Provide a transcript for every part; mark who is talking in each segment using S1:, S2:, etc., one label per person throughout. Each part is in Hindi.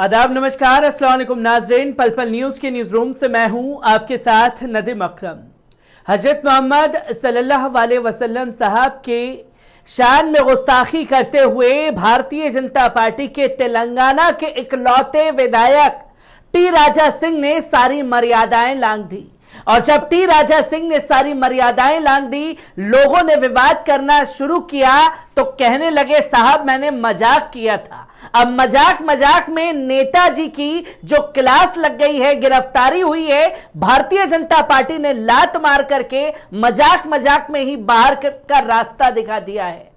S1: आदाब, नमस्कार, अस्सलाम वालेकुम नाज़रीन। पल पल न्यूज के न्यूज रूम से मैं हूं आपके साथ नदीम अकरम। हजरत मोहम्मद सल्लल्लाहु अलैहि वसल्लम साहब के शान में गुस्ताखी करते हुए भारतीय जनता पार्टी के तेलंगाना के इकलौते विधायक टी राजा सिंह ने सारी मर्यादाएं लांघ दी। और जब टी राजा सिंह ने सारी मर्यादाएं लांघ दी, लोगों ने विवाद करना शुरू किया तो कहने लगे साहब मैंने मजाक किया था। अब मजाक में नेताजी की जो क्लास लग गई है, गिरफ्तारी हुई है, भारतीय जनता पार्टी ने लात मार करके मजाक में ही बाहर का रास्ता दिखा दिया है।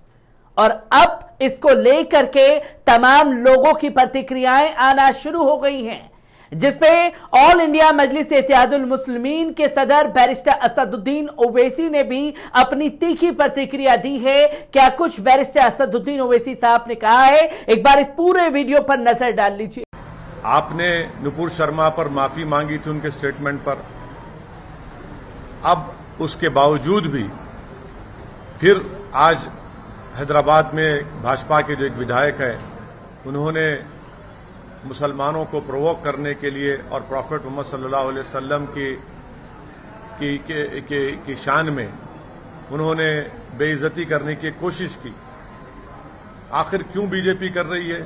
S1: और अब इसको लेकर के तमाम लोगों की प्रतिक्रियाएं आना शुरू हो गई हैं, जिसपे ऑल इंडिया मजलिस इत्तेहादुल मुस्लिमीन के सदर बैरिस्टर असदुद्दीन ओवैसी ने भी अपनी तीखी प्रतिक्रिया दी है। क्या कुछ बैरिस्टर असदुद्दीन ओवैसी साहब ने कहा है, एक बार इस पूरे वीडियो पर नजर डाल लीजिए।
S2: आपने नुपुर शर्मा पर माफी मांगी थी उनके स्टेटमेंट पर, अब उसके बावजूद भी फिर आज हैदराबाद में भाजपा के जो एक विधायक है, उन्होंने मुसलमानों को प्रोवोक करने के लिए और प्रॉफेट मोहम्मद सल्लल्लाहु अलैहि वसल्लम की शान में उन्होंने बेइज्जती करने की कोशिश की। आखिर क्यों बीजेपी कर रही है?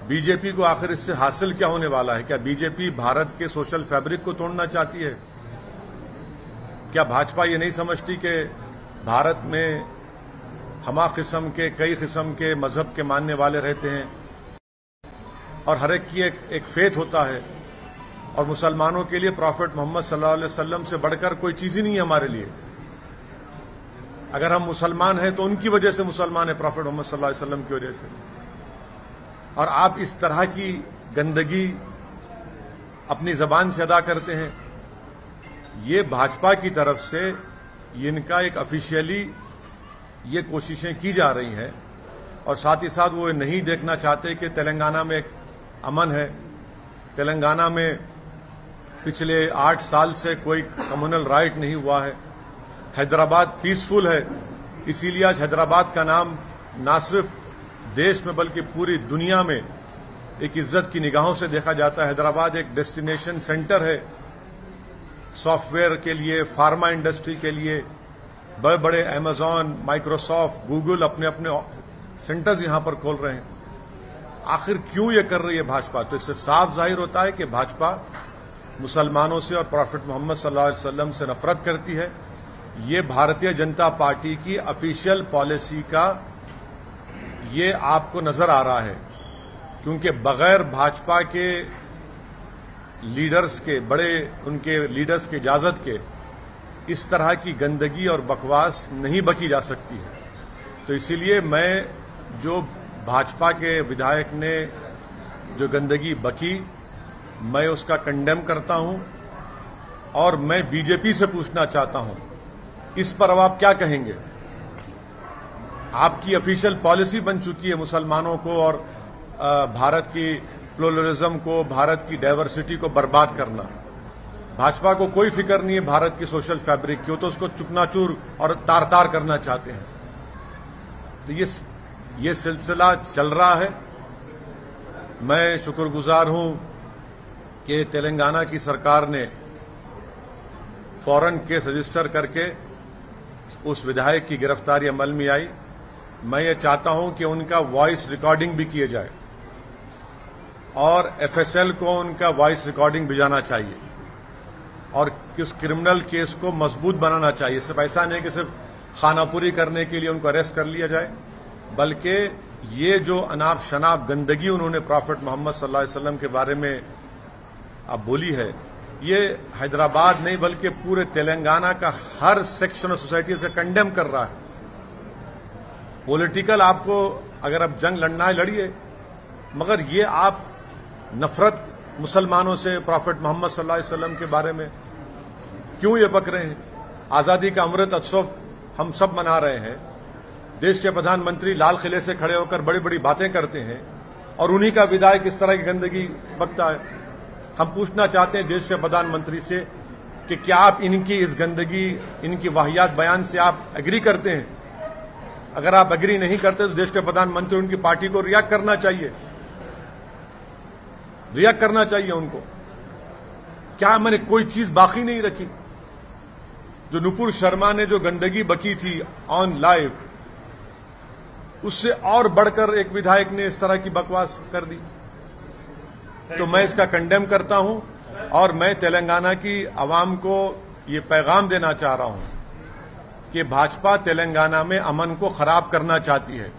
S2: बीजेपी को आखिर इससे हासिल क्या होने वाला है? क्या बीजेपी भारत के सोशल फैब्रिक को तोड़ना चाहती है? क्या भाजपा ये नहीं समझती कि भारत में हमा किस्म के कई किस्म के मजहब के मानने वाले रहते हैं और हर एक की एक फेथ होता है, और मुसलमानों के लिए प्रॉफेट मोहम्मद सल्लल्लाहु अलैहि वसल्लम से बढ़कर कोई चीज ही नहीं है हमारे लिए। अगर हम मुसलमान हैं तो उनकी वजह से मुसलमान है, प्रॉफेट मोहम्मद सल्लल्लाहु अलैहि वसल्लम की वजह से। और आप इस तरह की गंदगी अपनी जबान से अदा करते हैं। ये भाजपा की तरफ से इनका एक ऑफिशियली ये कोशिशें की जा रही हैं, और साथ ही साथ वो नहीं देखना चाहते कि तेलंगाना में एक अमन है। तेलंगाना में पिछले 8 साल से कोई कम्युनल राइट नहीं हुआ है। हैदराबाद पीसफुल है, इसीलिए आज हैदराबाद का नाम ना सिर्फ देश में बल्कि पूरी दुनिया में एक इज्जत की निगाहों से देखा जाता है। हैदराबाद एक डेस्टिनेशन सेंटर है सॉफ्टवेयर के लिए, फार्मा इंडस्ट्री के लिए। बड़े बड़े अमेजॉन, माइक्रोसॉफ्ट, गूगल अपने अपने सेंटर्स यहां पर खोल रहे हैं। आखिर क्यों ये कर रही है भाजपा? तो इससे साफ जाहिर होता है कि भाजपा मुसलमानों से और प्रॉफेट मोहम्मद सल्लल्लाहु अलैहि वसल्लम से नफरत करती है। ये भारतीय जनता पार्टी की ऑफिशियल पॉलिसी का ये आपको नजर आ रहा है, क्योंकि बगैर भाजपा के लीडर्स के, बड़े उनके लीडर्स की इजाजत के इस तरह की गंदगी और बकवास नहीं बकी जा सकती है। तो इसीलिए मैं जो भाजपा के विधायक ने जो गंदगी बकी, मैं उसका कंडेम करता हूं, और मैं बीजेपी से पूछना चाहता हूं इस पर अब आप क्या कहेंगे? आपकी ऑफिशियल पॉलिसी बन चुकी है मुसलमानों को और भारत की प्लुरलिज्म को, भारत की डाइवर्सिटी को बर्बाद करना। भाजपा को कोई फिक्र नहीं है भारत की सोशल फैब्रिक की, तो उसको चुकनाचूर और तार तार करना चाहते हैं। तो ये सिलसिला चल रहा है। मैं शुक्रगुजार हूं कि तेलंगाना की सरकार ने फौरन केस रजिस्टर करके उस विधायक की गिरफ्तारी अमल में आई। मैं ये चाहता हूं कि उनका वॉइस रिकॉर्डिंग भी किए जाए और एफएसएल को उनका वॉइस रिकॉर्डिंग भिजाना चाहिए, और उस क्रिमिनल केस को मजबूत बनाना चाहिए। सिर्फ ऐसा नहीं कि सिर्फ खानापुरी करने के लिए उनको अरेस्ट कर लिया जाए, बल्कि ये जो अनाप शनाप गंदगी उन्होंने प्रॉफेट मोहम्मद सल्लल्लाहु अलैहि वसल्लम के बारे में अब बोली है, ये हैदराबाद नहीं बल्कि पूरे तेलंगाना का हर सेक्शन ऑफ सोसाइटी से कंडेम कर रहा है। पॉलिटिकल आपको अगर अब जंग लड़ना है लड़िए, मगर ये आप नफरत मुसलमानों से, प्रॉफेट मोहम्मद सल्लल्लाहु अलैहि वसल्लम के बारे में क्यों ये बक रहे हैं? आजादी का अमृत उत्सव हम सब मना रहे हैं। देश के प्रधानमंत्री लाल किले से खड़े होकर बड़ी बड़ी बातें करते हैं, और उन्हीं का विधायक इस तरह की गंदगी बकता है। हम पूछना चाहते हैं देश के प्रधानमंत्री से कि क्या आप इनकी इस गंदगी, इनकी वाहियात बयान से आप एग्री करते हैं? अगर आप एग्री नहीं करते तो देश के प्रधानमंत्री, उनकी पार्टी को रिएक्ट करना चाहिए। रिएक्ट करना चाहिए उनको। क्या मैंने कोई चीज बाकी नहीं रखी? जो नुपुर शर्मा ने जो गंदगी बकी थी ऑन लाइव, उससे और बढ़कर एक विधायक ने इस तरह की बकवास कर दी। तो मैं इसका कंडेम करता हूं और मैं तेलंगाना की आवाम को ये पैगाम देना चाह रहा हूं कि भाजपा तेलंगाना में अमन को खराब करना चाहती है।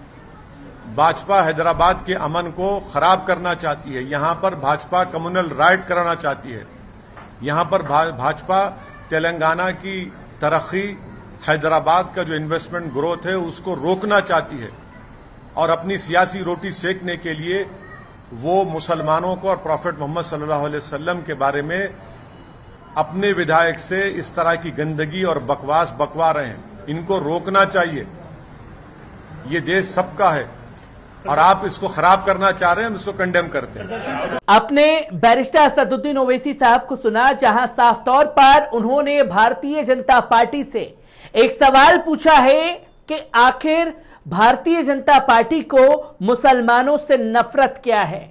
S2: भाजपा हैदराबाद के अमन को खराब करना चाहती है। यहां पर भाजपा कम्युनल राइट कराना चाहती है। यहां पर भाजपा तेलंगाना की तरक्की, हैदराबाद का जो इन्वेस्टमेंट ग्रोथ है उसको रोकना चाहती है और अपनी सियासी रोटी सेकने के लिए वो मुसलमानों को और प्रॉफेट मोहम्मद सल्लल्लाहु अलैहि वसल्लम के बारे में अपने विधायक से इस तरह की गंदगी और बकवास बकवा रहे हैं। इनको रोकना चाहिए। ये देश सबका है और आप इसको खराब करना चाह रहे हैं, हम इसको कंडेम करते हैं।
S1: आपने बैरिस्टर असदुद्दीन ओवैसी साहब को सुना, जहां साफ तौर पर उन्होंने भारतीय जनता पार्टी से एक सवाल पूछा है कि आखिर भारतीय जनता पार्टी को मुसलमानों से नफरत क्या है,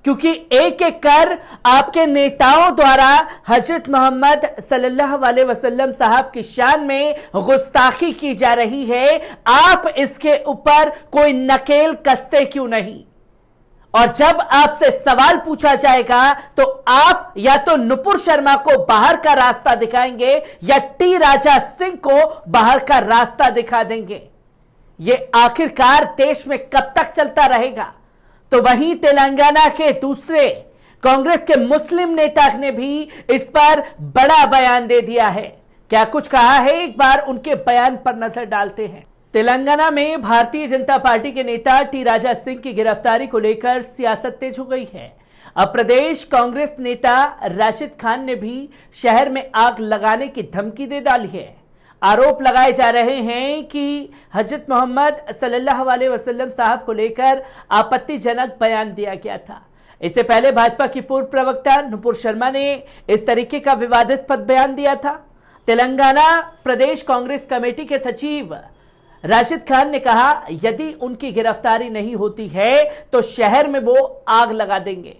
S1: क्योंकि एक एक कर आपके नेताओं द्वारा हजरत मोहम्मद सल्लल्लाहु अलैहि वसल्लम साहब की शान में गुस्ताखी की जा रही है। आप इसके ऊपर कोई नकेल कसते क्यों नहीं? और जब आपसे सवाल पूछा जाएगा तो आप या तो नुपुर शर्मा को बाहर का रास्ता दिखाएंगे या टी राजा सिंह को बाहर का रास्ता दिखा देंगे। ये आखिरकार देश में कब तक चलता रहेगा? तो वहीं तेलंगाना के दूसरे कांग्रेस के मुस्लिम नेता ने भी इस पर बड़ा बयान दे दिया है। क्या कुछ कहा है, एक बार उनके बयान पर नजर डालते हैं। तेलंगाना में भारतीय जनता पार्टी के नेता टी राजा सिंह की गिरफ्तारी को लेकर सियासत तेज हो गई है। अब प्रदेश कांग्रेस नेता राशिद खान ने भी शहर में आग लगाने की धमकी दे डाली है। आरोप लगाए जा रहे हैं कि हजरत मोहम्मद सल्लल्लाहु अलैहि वसल्लम साहब को लेकर आपत्तिजनक बयान दिया गया था। इससे पहले भाजपा की पूर्व प्रवक्ता नुपुर शर्मा ने इस तरीके का विवादास्पद बयान दिया था। तेलंगाना प्रदेश कांग्रेस कमेटी के सचिव राशिद खान ने कहा, यदि उनकी गिरफ्तारी नहीं होती है तो शहर में वो आग लगा देंगे।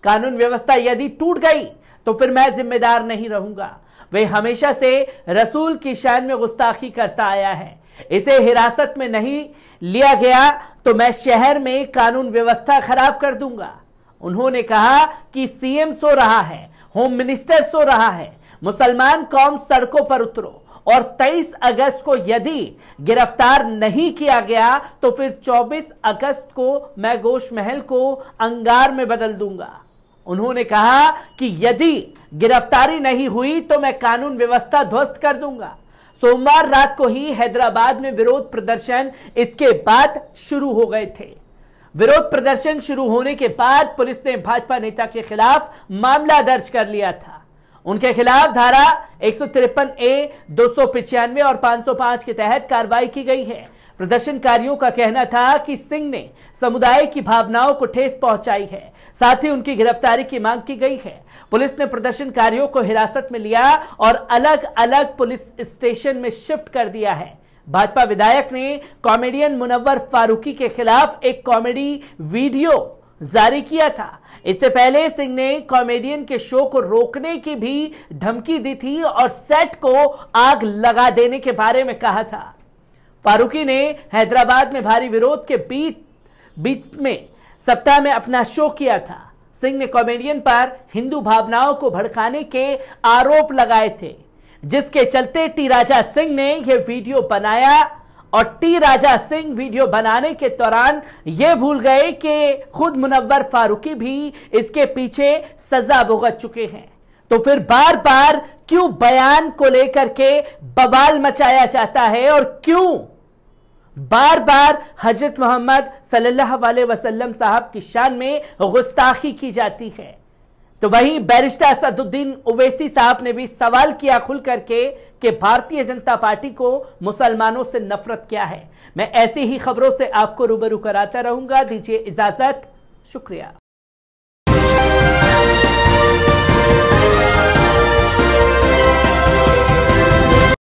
S1: कानून व्यवस्था यदि टूट गई तो फिर मैं जिम्मेदार नहीं रहूंगा। वे हमेशा से रसूल की शान में गुस्ताखी करता आया है। इसे हिरासत में नहीं लिया गया तो मैं शहर में कानून व्यवस्था खराब कर दूंगा। उन्होंने कहा कि सीएम सो रहा है, होम मिनिस्टर सो रहा है, मुसलमान कौम सड़कों पर उतरो और 23 अगस्त को यदि गिरफ्तार नहीं किया गया तो फिर 24 अगस्त को मैं गोश महल को अंगार में बदल दूंगा। उन्होंने कहा कि यदि गिरफ्तारी नहीं हुई तो मैं कानून व्यवस्था ध्वस्त कर दूंगा। सोमवार रात को ही हैदराबाद में विरोध प्रदर्शन इसके बाद शुरू हो गए थे। विरोध प्रदर्शन शुरू होने के बाद पुलिस ने भाजपा नेता के खिलाफ मामला दर्ज कर लिया था। उनके खिलाफ धारा 153A, 295 और 505 के तहत कार्रवाई की गई है। प्रदर्शनकारियों का कहना था कि सिंह ने समुदाय की भावनाओं को ठेस पहुंचाई है, साथ ही उनकी गिरफ्तारी की मांग की गई है। पुलिस ने प्रदर्शनकारियों को हिरासत में लिया और अलग अलग पुलिस स्टेशन में शिफ्ट कर दिया है। भाजपा विधायक ने कॉमेडियन मुनव्वर फारूकी के खिलाफ एक कॉमेडी वीडियो जारी किया था। इससे पहले सिंह ने कॉमेडियन के शो को रोकने की भी धमकी दी थी और सेट को आग लगा देने के बारे में कहा था। फारूकी ने हैदराबाद में भारी विरोध के बीच में सप्ताह में अपना शो किया था। सिंह ने कॉमेडियन पर हिंदू भावनाओं को भड़काने के आरोप लगाए थे, जिसके चलते टी राजा सिंह ने यह वीडियो बनाया और टी राजा सिंह वीडियो बनाने के दौरान यह भूल गए कि खुद मुनव्वर फारूकी भी इसके पीछे सजा भुगत चुके हैं। तो फिर बार बार क्यों बयान को लेकर के बवाल मचाया जाता है और क्यों बार बार हजरत मोहम्मद सल्लल्लाहु अलैहि वसल्लम साहब की शान में गुस्ताखी की जाती है? तो वहीं बैरिस्टर असदुद्दीन ओवैसी साहब ने भी सवाल किया खुल करके कि भारतीय जनता पार्टी को मुसलमानों से नफरत क्या है। मैं ऐसी ही खबरों से आपको रूबरू कराता रहूंगा। दीजिए इजाजत, शुक्रिया।